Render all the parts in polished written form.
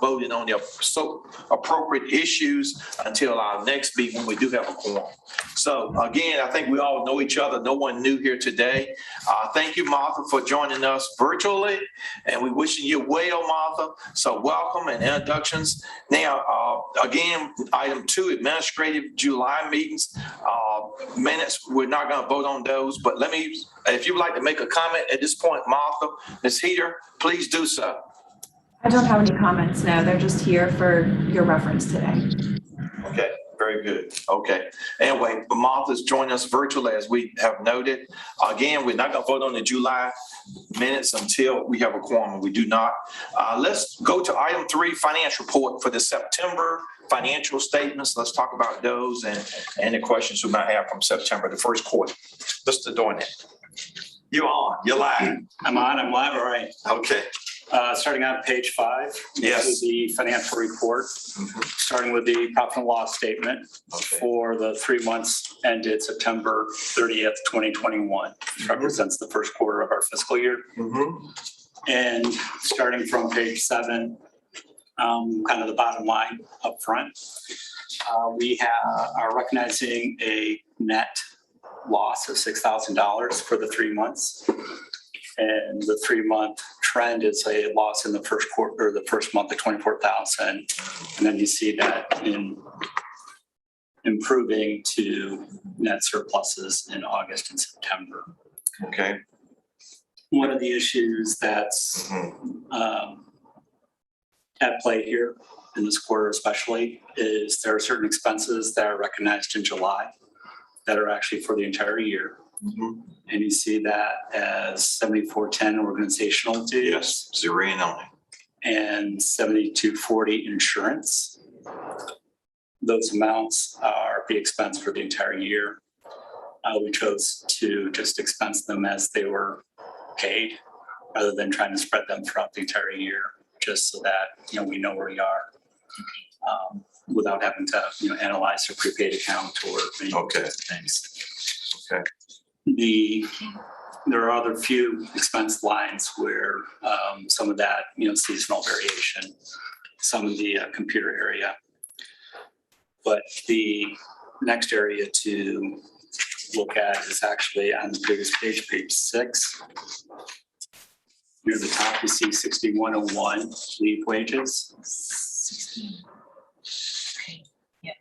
voting on the so appropriate issues until our next meeting when we do have a quorum. So again, I think we all know each other. No one new here today. Thank you, Martha, for joining us virtually, and we wishing you well, Martha. So welcome and introductions. Now, again, item 2, administrative July meetings. Minutes, we're not going to vote on those, but if you would like to make a comment at this point, Martha, Ms. Heater, please do so. I don't have any comments, no. They're just here for your reference today. Okay, very good. Okay. Anyway, Martha's joining us virtually, as we have noted. Again, we're not going to vote on the July minutes until we have a quorum. We do not. Let's go to item 3, financial report for the September financial statements. Let's talk about those and any questions we might have from September, the first quarter. Mr. Dornett, you're on. You're live. I'm on. I'm live. All right. Okay. Starting on page 5. Yes. This is the financial report, starting with the profit and loss statement for the 3 months ended September 30th, 2021, which represents the first quarter of our fiscal year. And starting from page 7, kind of the bottom line up front, we are recognizing a net loss of $6,000 for the 3 months. And the 3-month trend is a loss in the first quarter, or the first month of 24,000. And then you see that improving to net surpluses in August and September. Okay. One of the issues that's at play here in this quarter especially is there are certain expenses that are recognized in July that are actually for the entire year. And you see that as 7410 organizational dues. Yes, zeroing on it. And 7240 insurance. Those amounts are the expense for the entire year. We chose to just expense them as they were paid rather than trying to spread them throughout the entire year, just so that we know where we are without having to analyze a prepaid account or any things. Okay. There are other few expense lines where some of that, seasonal variation, some of the computer area. But the next area to look at is actually on the previous page, page 6. Near the top, you see 6101 leave wages. 16. Okay. Yeah.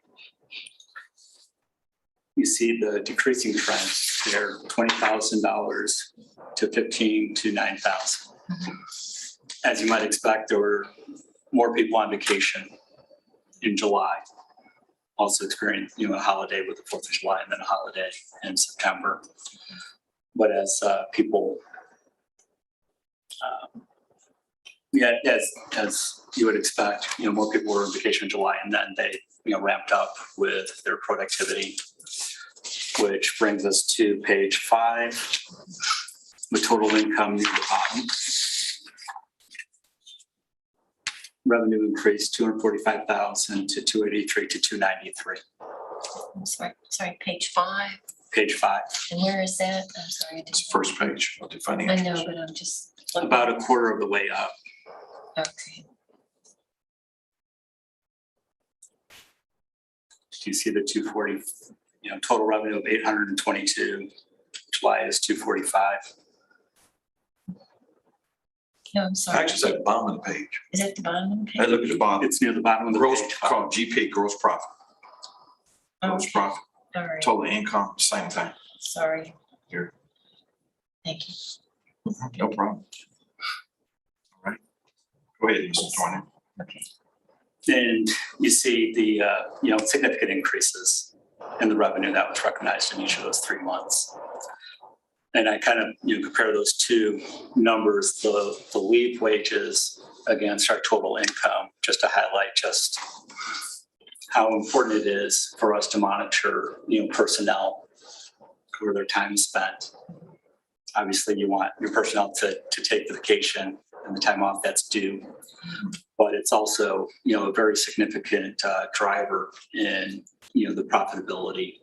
You see the decreasing trend there, $20,000 to $15,000 to $9,000. As you might expect, there were more people on vacation in July. Also experienced, a holiday with the 4th of July and then a holiday in September. But as people, as you would expect, more people were on vacation in July, and then they, ramped up with their productivity, which brings us to page 5, the total income near the bottom. Revenue increased 245,000 to 283 to 293. I'm sorry, page 5. Page 5. And where is that? I'm sorry. It's the first page of the I financial. know, but I'm just looking. About a quarter of the way up. Okay. You see the 240, total revenue of 822. July is 245. No, I'm sorry. Actually, it's at the bottom of the page. Is it the bottom of the Hey, page? look at the bottom. It's near the bottom of the Gross, page. called GP, gross profit. Gross Okay. profit, All right. total income, same thing. Sorry. Here. Thank you. No problem. All right. Go ahead, Mr. Dornett. Okay. And you see the, significant increases in the revenue that was recognized in each of those 3 months. And I kind of, compare those two numbers, the leave wages against our total income, just to highlight just how important it is for us to monitor, personnel, where their time is spent. Obviously, you want your personnel to take the vacation and the time off that's due. But it's also, a very significant driver in, the profitability.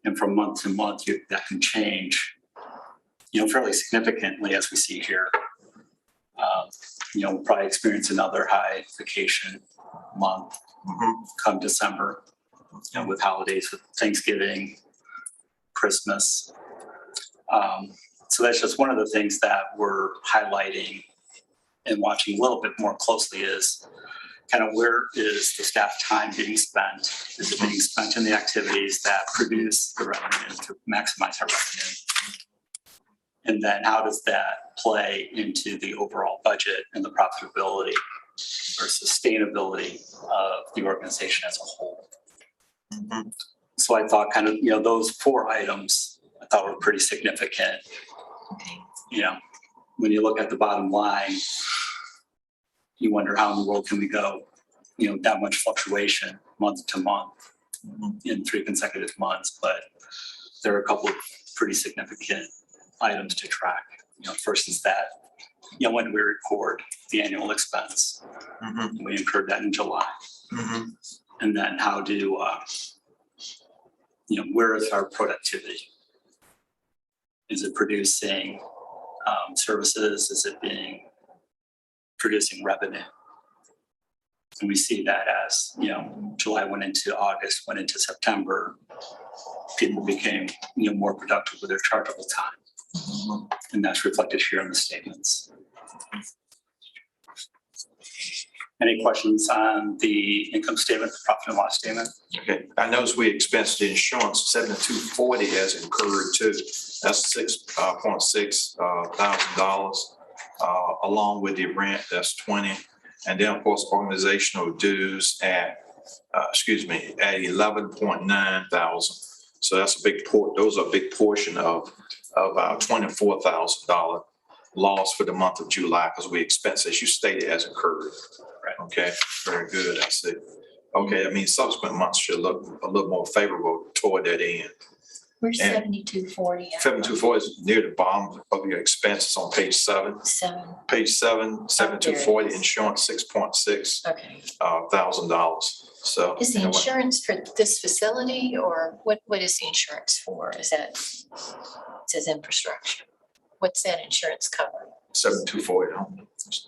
And from month to month, that can change, fairly significantly, as we see here. we'll probably experience another high vacation month come December, with holidays, with Thanksgiving, Christmas. So that's just one of the things that we're highlighting and watching a little bit more closely is kind of where is the staff time being spent? Is it being spent in the activities that produce the revenue to maximize our revenue? And then how does that play into the overall budget and the profitability or sustainability of the organization as a whole? So I thought kind of, those 4 items I thought were pretty significant. Okay. When you look at the bottom line, you wonder how in the world can we go, that much fluctuation month to month in 3 consecutive months. But there are a couple of pretty significant items to track. First is that, when do we record the annual expense? We incurred that in July. And then how do, where is our productivity? Is it producing services? Is it producing revenue? And we see that as, July went into August, went into September, people became, more productive with their chargeable time. And that's reflected here in the statements. Any questions on the income statement, the profit and loss statement? Okay, I noticed we expensed the insurance, $7240 as incurred too. That's $6.6 thousand, along with the rent, that's 20. And then of course, organizational dues at 11.9 thousand. So that's a big those are a big portion of our $24,000 loss for the month of July, because we expense, as you stated, as incurred. Right. Okay, very good, I see. Okay, I mean, subsequent months should look a little more favorable toward that end. Where's And 7240? 7240 is near the bottom of your expenses on page 7. 7. Page 7, 7240, insurance, $6.6 Okay. thousand. So. Is the insurance for this facility, or what is the insurance for? Is that, it says infrastructure. What's that insurance cover? 7240.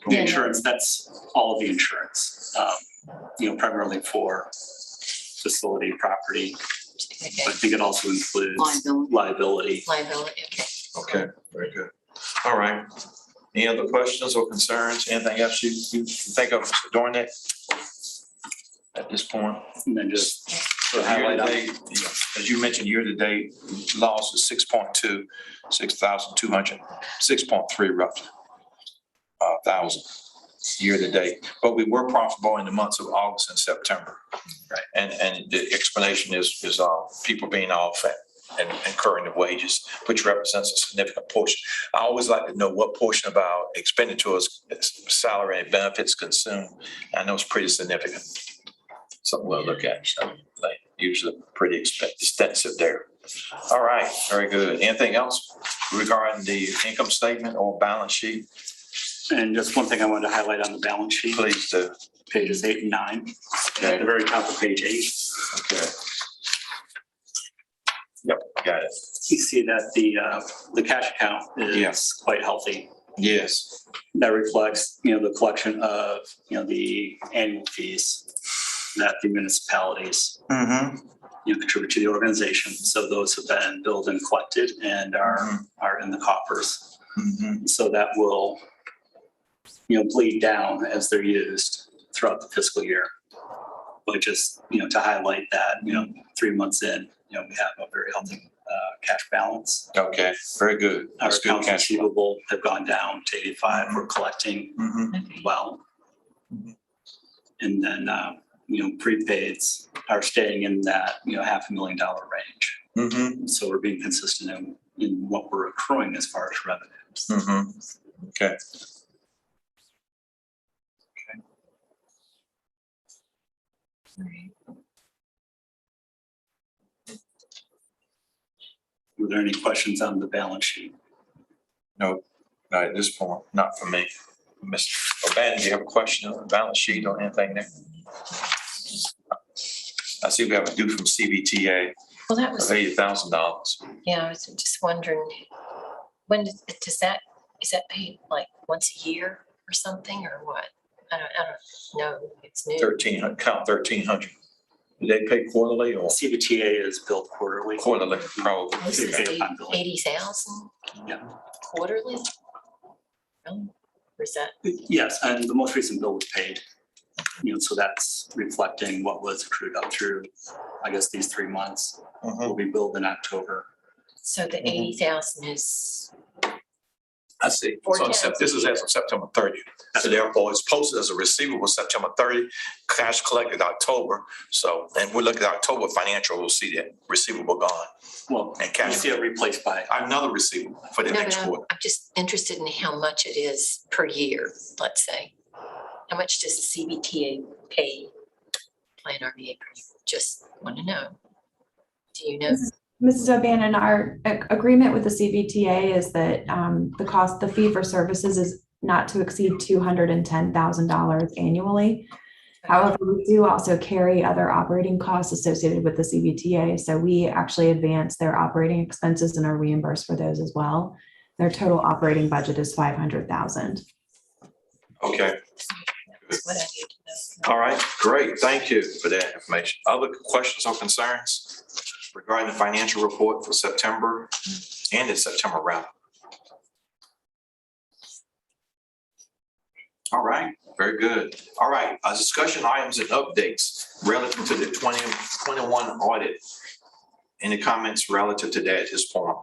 The Yeah. insurance, that's all of the insurance, primarily for facility, property. I Okay, think it also includes Liability. liability. okay. Okay, very good. All right. Any other questions or concerns? Anything else you think of, Mr. Dornick? At this point? And then just So year-to-date, as you mentioned, year-to-date loss is 6.2, 6,200, 6.3 roughly thousand year-to-date. But we were profitable in the months of August and September. Right. And the explanation is people being off and incurring the wages, which represents a significant portion. I always like to know what portion of our expenditures, salary and benefits consumed. I know it's pretty significant. Something we'll look at. So like usually pretty extensive there. All right, very good. Anything else regarding the income statement or balance sheet? And just one thing I wanted to highlight on the balance sheet, Please do. pages 8 and 9. Okay. At the very top of page 8, Okay. Yep, got it. you see that the cash account is Yes. quite healthy. Yes. That reflects, the collection of, the annual fees that the municipalities, contribute to the organization. So those have been billed and collected and are in the coffers. So that will, bleed down as they're used throughout the fiscal year. But just, to highlight that, 3 months in, we have a very healthy cash balance. Okay, very good. Our That's good accounts cash flow. receivable have gone down to 85. We're collecting well. And then, prepaids are staying in that, $500,000 range. So we're being consistent in what we're accruing as far as revenues. Okay. Were there any questions on the balance sheet? No, not at this point, not for me. Mr. O'Bannon, do you have a question on the balance sheet or anything there? I see we have a due from CBTA Well, that of was, $80,000. yeah, I was just wondering, when is that paid like once a year or something, or what? I don't know. It's new. 1,300, count 1,300. Do they pay quarterly or CBTA is billed quarterly. quarterly? Probably. This is Okay, upon billing. 80,000 Yeah. quarterly? Oh, or is that? Yes, and the most recent bill was paid. So that's reflecting what was accrued up through, I guess, these 3 months. Will be billed in October. So the 80,000 is, I see. So Forecast. this is as of September 30th. So therefore, it's posted as a receivable September 30th, cash collected October. So, and we look at October financial, we'll see that receivable gone. Well, And cash. you see it replaced by, Another receivable for the no, next but quarter. I'm just interested in how much it is per year, let's say. How much does the CBTA pay Plan RVA per year? Just want to know. Do you know? Mrs. O'Bannon, our agreement with the CBTA is that the fee for services is not to exceed $210,000 annually. However, we do also carry other operating costs associated with the CBTA. So we actually advance their operating expenses and are reimbursed for those as well. Their total operating budget is $500,000. Okay. That's what I need to know. All right, great. Thank you for that information. Other questions or concerns regarding the financial report for September and the September round? All right, very good. All right, discussion items and updates relative to the 2021 audit. Any comments relative to that at this point?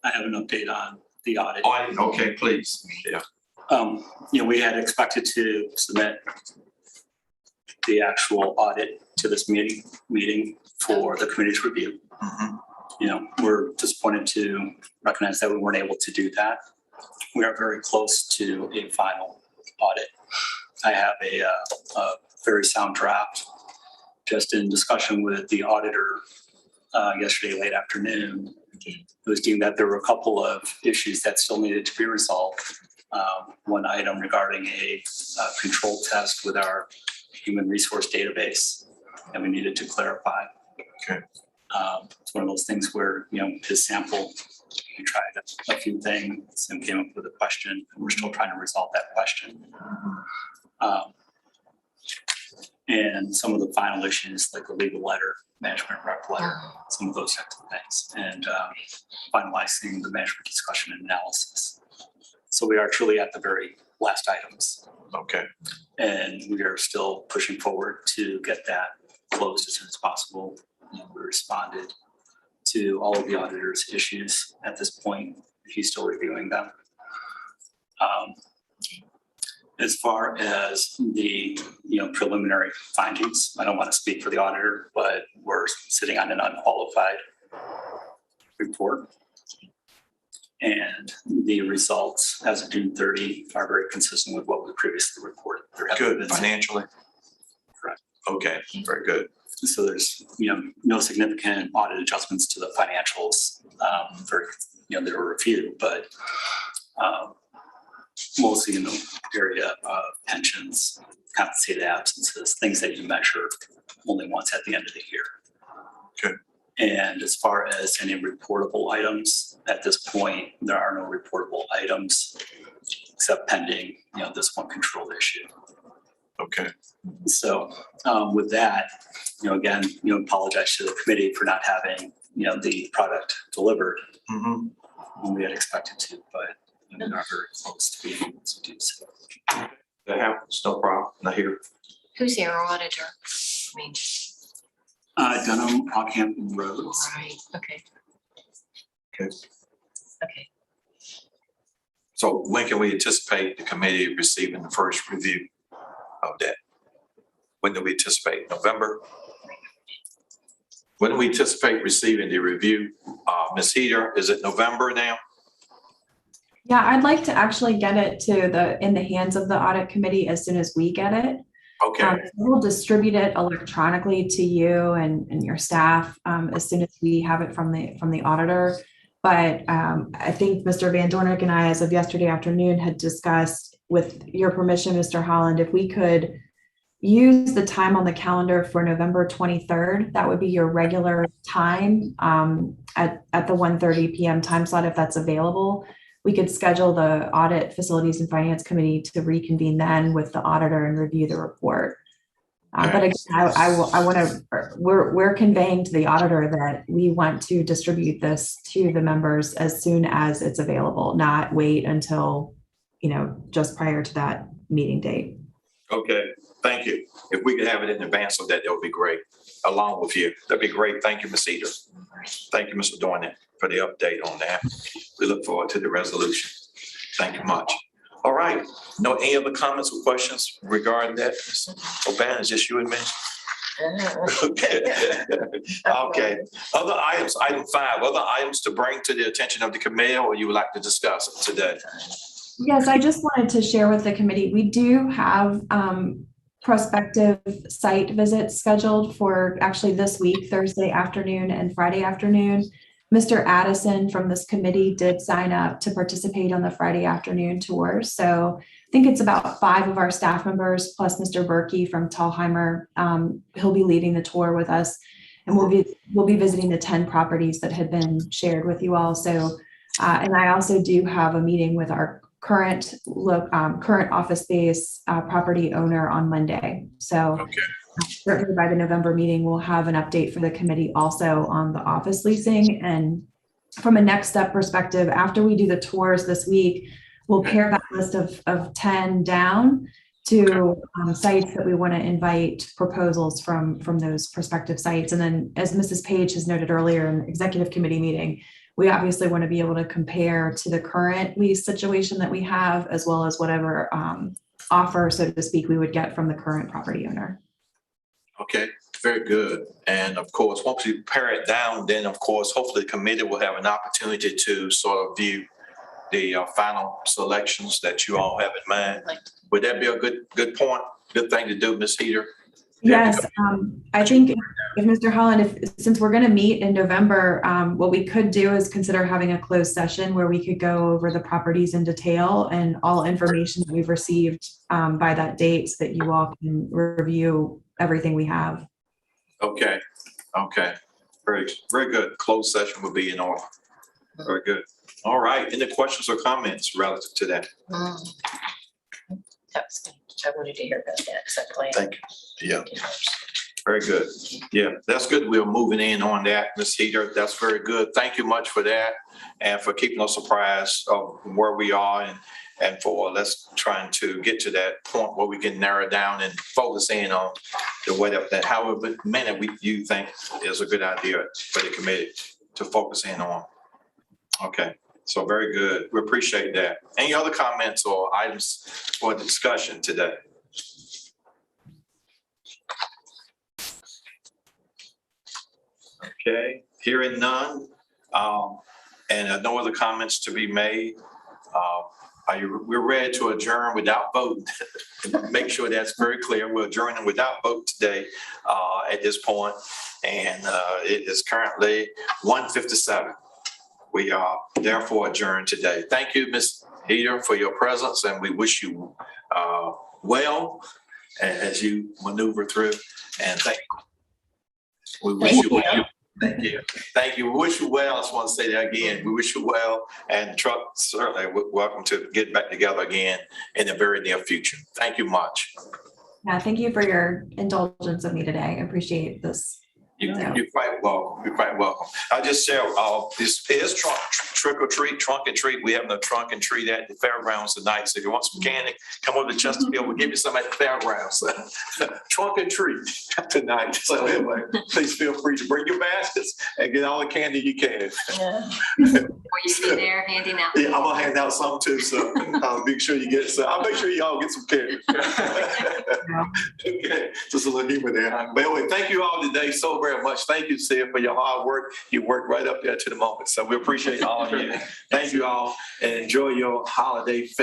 I have an update on the audit. Audit, okay, please. Yeah. We had expected to submit the actual audit to this meeting for the committee's review. We're disappointed to recognize that we weren't able to do that. We are very close to a final audit. I have a very sound draft. Just in discussion with the auditor yesterday late afternoon, it was deemed that there were a couple of issues that still needed to be resolved. One item regarding a control test with our human resource database, and we needed to clarify. Okay. It's one of those things where, his sample, he tried a few things and came up with a question, and we're still trying to resolve that question. And some of the final issues, like the legal letter, management rep letter, some of those types of things, and finalizing the management discussion and analysis. So we are truly at the very last items. Okay. And we are still pushing forward to get that closed as soon as possible. We responded to all of the auditor's issues at this point. He's still reviewing them. As far as the preliminary findings, I don't want to speak for the auditor, but we're sitting on an unqualified report. And the results as of June 30 are very consistent with what we previously reported. Good, financially? Correct. Okay, very good. So there's, no significant audit adjustments to the financials. There were a few, but mostly in the area of pensions, compensated absences, things that you measure only once at the end of the year. Good. And as far as any reportable items, at this point, there are no reportable items except pending, this one control issue. Okay. So with that, again, apologize to the committee for not having, the product delivered when we had expected to, but we are very close to being able to do so. That happens, no problem. Not here. Who's our auditor? I mean, Dunham, Rockhampton Roads. right, okay. Okay. Okay. So when can we anticipate the committee receiving the first review of that? When do we anticipate? November? When do we anticipate receiving the review? Ms. Heater, is it November now? Yeah, I'd like to actually get it in the hands of the audit committee as soon as we get it. Okay. We'll distribute it electronically to you and your staff as soon as we have it from the auditor. But I think Mr. Van Dornick and I, as of yesterday afternoon, had discussed, with your permission, Mr. Holland, if we could use the time on the calendar for November 23rd, that would be your regular time at the 1:30 p.m. time slot, if that's available. we could schedule the Audit, Facilities and Finance Committee to reconvene then with the auditor and review the report. But again, I want to, we're conveying to the auditor that we want to distribute this to the members as soon as it's available, not wait until, just prior to that meeting date. Okay, thank you. If we could have it in advance of that, that would be great, along with you. That'd be great. Thank you, Ms. Eder. Thank you, Mr. Dornan, for the update on that. We look forward to the resolution. Thank you much. All right, any other comments or questions regarding that? Ms. O'Bannon, is this you and me? Okay. Okay. Other items, item 5, other items to bring to the attention of the committee, or you would like to discuss it today? Yes, I just wanted to share with the committee, we do have prospective site visits scheduled for actually this week, Thursday afternoon and Friday afternoon. Mr. Addison from this committee did sign up to participate on the Friday afternoon tour. So I think it's about 5 of our staff members plus Mr. Berkey from Tallheimer. He'll be leading the tour with us, and we'll be visiting the 10 properties that had been shared with you all. So, and I also do have a meeting with our current office space property owner on Monday. So Okay. Certainly by the November meeting, we'll have an update for the committee also on the office leasing. And from a next step perspective, after we do the tours this week, we'll pare that list of 10 down to sites that we want to invite proposals from those prospective sites. And then, as Mrs. Page has noted earlier in the executive committee meeting, we obviously want to be able to compare to the current lease situation that we have, as well as whatever offer, so to speak, we would get from the current property owner. Okay, very good. And of course, once we pare it down, then of course, hopefully the committee will have an opportunity to sort of view the final selections that you all have in mind. Would that be a good point? Good thing to do, Ms. Eder? Yes, I think if Mr. Holland, since we're going to meet in November, what we could do is consider having a closed session where we could go over the properties in detail and all information that we've received by that date, so that you all can review everything we have. Okay, very good. Closed session will be in order. Very good. All right, any questions or comments relative to that? I wanted to hear about that, because I plan. Thank you. Yeah, very good. Yeah, that's good. We're moving in on that, Ms. Eder. That's very good. Thank you much for that, and for keeping us apprised of where we are, and for let's trying to get to that point where we can narrow down and focus in on the whatever that however many you think is a good idea for the committee to focus in on. Okay. So very good. We appreciate that. Any other comments or items for discussion today? Okay, hearing none, and no other comments to be made. We're ready to adjourn without voting. Make sure that's very clear. We're adjourning without vote today at this point, and it is currently 1:57. We are therefore adjourned today. Thank you, Ms. Eder, for your presence, and we wish you well as you maneuver through. And thank you. We wish you well. Thank you. Thank you. We wish you well. I just want to say that again. We wish you well, and Truck, certainly welcome to get back together again in the very near future. Thank you much. Yeah, thank you for your indulgence of me today. I appreciate this. You're quite welcome. You're quite welcome. I just share, this is trunk and treat. We have no trunk and treat at the fairgrounds tonight. So if you want some candy, come over to Chesterfield. We'll give you some at the fairgrounds. Trunk and treat tonight. So anyway, please feel free to bring your baskets and get all the candy you can. Will you stay there handing out? Yeah, I'm gonna hand out some too. So I'll make sure you get some. I'll make sure y'all get some candy. Okay, just a little humor there. But anyway, thank you all today so very much. Thank you, Sid, for your hard work. You worked right up there to the moment. So we appreciate all of you. Thank you all, and enjoy your holiday fest.